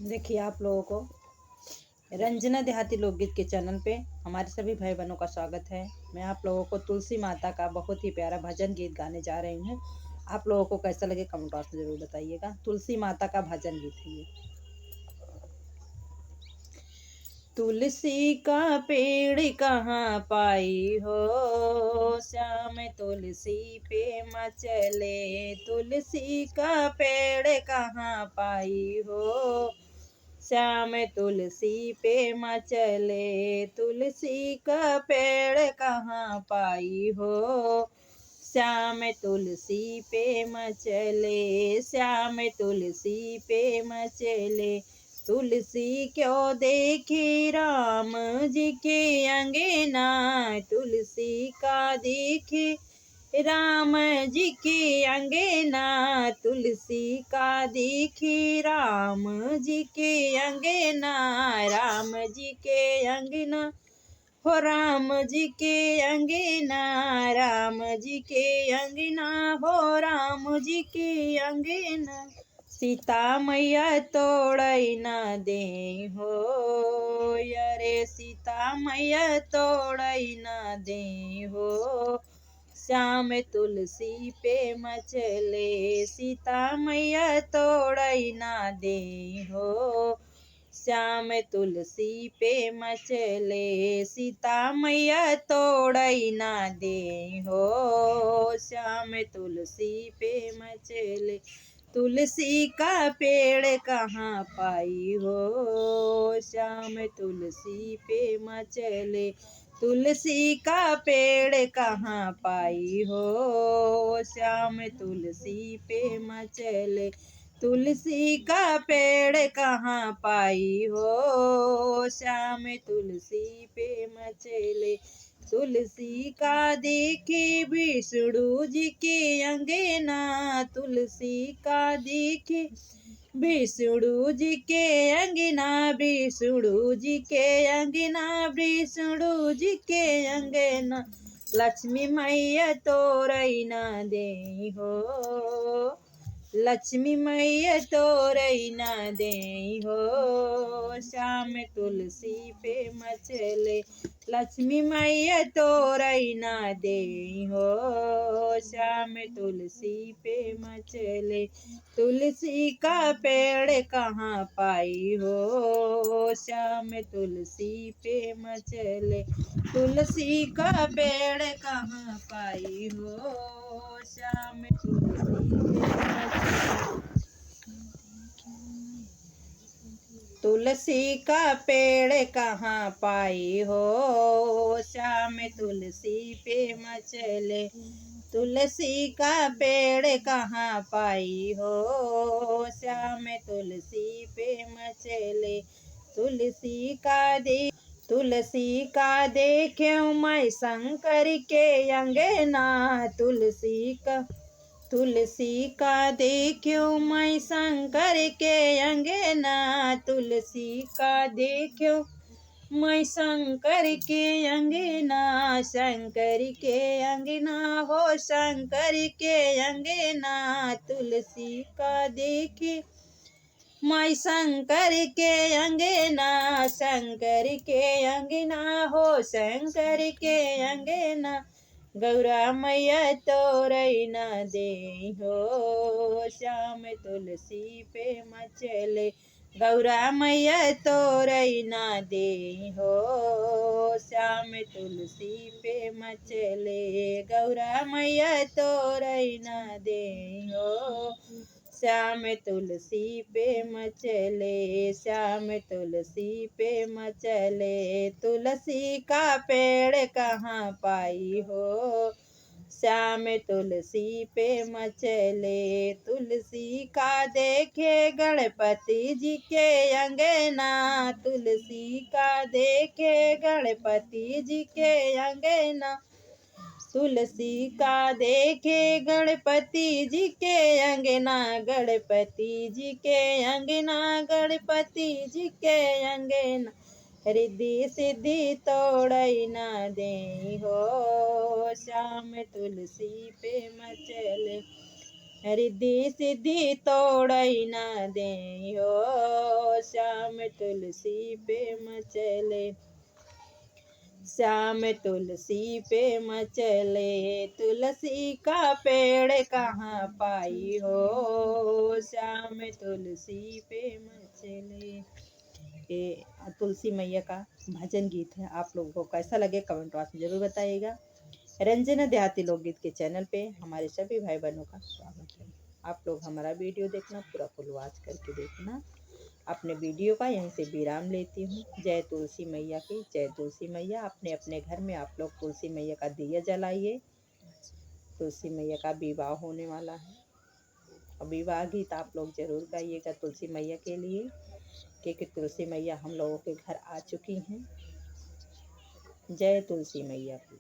देखिए आप लोगों को रंजना देहाती लोकगीत के चैनल पे हमारे सभी भाई बहनों का स्वागत है। मैं आप लोगों को तुलसी माता का बहुत ही प्यारा भजन गीत गाने जा रही हूँ। आप लोगों को कैसा लगे कमेंट बॉक्स में जरूर बताइएगा। तुलसी माता का भजन गीत है ये। तुलसी का पेड़ कहाँ पाई हो, श्याम तुलसी पे मचले। तुलसी का पेड़ कहाँ पाई हो, श्याम तुलसी पे मचले। तुलसी का पेड़ कहाँ पाई हो, श्याम तुलसी पे मचले। श्याम तुलसी पे मचले। तुलसी क्यों देखी राम जी के अंगना, तुलसी का देखी राम जी के अंगना। तुलसी का देखी राम जी के अंगना, राम जी के अंगना हो, राम जी के अंगना, राम जी के अंगना हो, राम जी के अंगना। सीता मैया तोड़ई न दे हो, अरे सीता मैया तोड़ई न दे हो, श्याम तुलसी पे मचले। सीता मैया तोड़ई न दे हो, श्याम तुलसी पे मचले। सीता मैया तोड़ई न दे हो, श्याम तुलसी पे मचले। तुलसी का पेड़ कहाँ पाई हो, श्याम तुलसी पे मचले। तुलसी का पेड़ कहाँ पाई हो, श्याम तुलसी पे मचले। तुलसी का पेड़ कहाँ पाई हो, श्याम तुलसी पे मचले। तुलसी का देखे विष्णु जी के अंगना, तुलसी का देखे विष्णु जी के अंगना, विष्णु जी के अंगना, विष्णु जी के अंगना। लक्ष्मी मैया तोरई न दे हो, लक्ष्मी मैया तोरई न दे हो, श्याम तुलसी पे मचले। लक्ष्मी मैया तोरई न दे हो, श्याम तुलसी पे मचले। तुलसी का पेड़ कहाँ पाई हो, श्याम तुलसी पे मचले। तुलसी का पेड़ कहाँ पाई हो, श्याम तुलसी पे मचले। तुलसी का पेड़ कहाँ पाई हो, श्याम तुलसी पे मचले। तुलसी का पेड़ कहाँ पाई हो, श्याम तुलसी पे मचले। तुलसी का देख्यो मैं शंकर के अंगना, तुलसी का देख्यो मैं शंकर के अंगना। तुलसी का देख्यो मैं शंकर के अंगना, शंकर के अंगना हो, शंकर के अंगना। तुलसी का देखे मैं शंकर के अंगना, शंकर के अंगना हो, शंकर के अंगना। गौरा मैया तोरई न दे हो, श्याम तुलसी पे मचले। गौरा मैया तोरई न दे हो, श्याम तुलसी पे मचले। गौरा मैया तोरई न दे हो, श्याम तुलसी पे मचले, श्याम तुलसी पे मचले। तुलसी का पेड़ कहाँ पाई हो, श्याम तुलसी पे मचले। तुलसी का देखे गणपति जी के अंगना, तुलसी का देखे गणपति जी के अंगना। तुलसी का देखे गणपति जी के अंगना, गणपति जी के अंगना, गणपति जी के अंगना। रिद्धि सिद्धि तोड़ई न दे हो, श्याम तुलसी पे मचले। रिद्धि सिद्धि तोड़ई न दे हो, तुलसी पे मचले, श्याम तुलसी पे मचले, तुलसी का पेड़ कहाँ पाई हो, श्याम तुलसी पे मचले। ये तुलसी मैया का भजन गीत है। आप लोगों को कैसा लगे कमेंट बॉक्स में जरूर बताइएगा। रंजना देहाती लोकगीत के चैनल पे हमारे सभी भाई बहनों का स्वागत है। आप लोग हमारा वीडियो देखना, पूरा फुल वॉच करके देखना। अपने वीडियो का यहीं से विराम लेती हूँ। जय तुलसी मैया की, जय तुलसी मैया। अपने अपने घर में आप लोग तुलसी मैया का दिया जलाइए। तुलसी मैया का विवाह होने वाला है और विवाह गीत आप लोग जरूर गाइएगा तुलसी मैया के लिए, क्योंकि तुलसी मैया हम लोगों के घर आ चुकी हैं। जय तुलसी मैया की।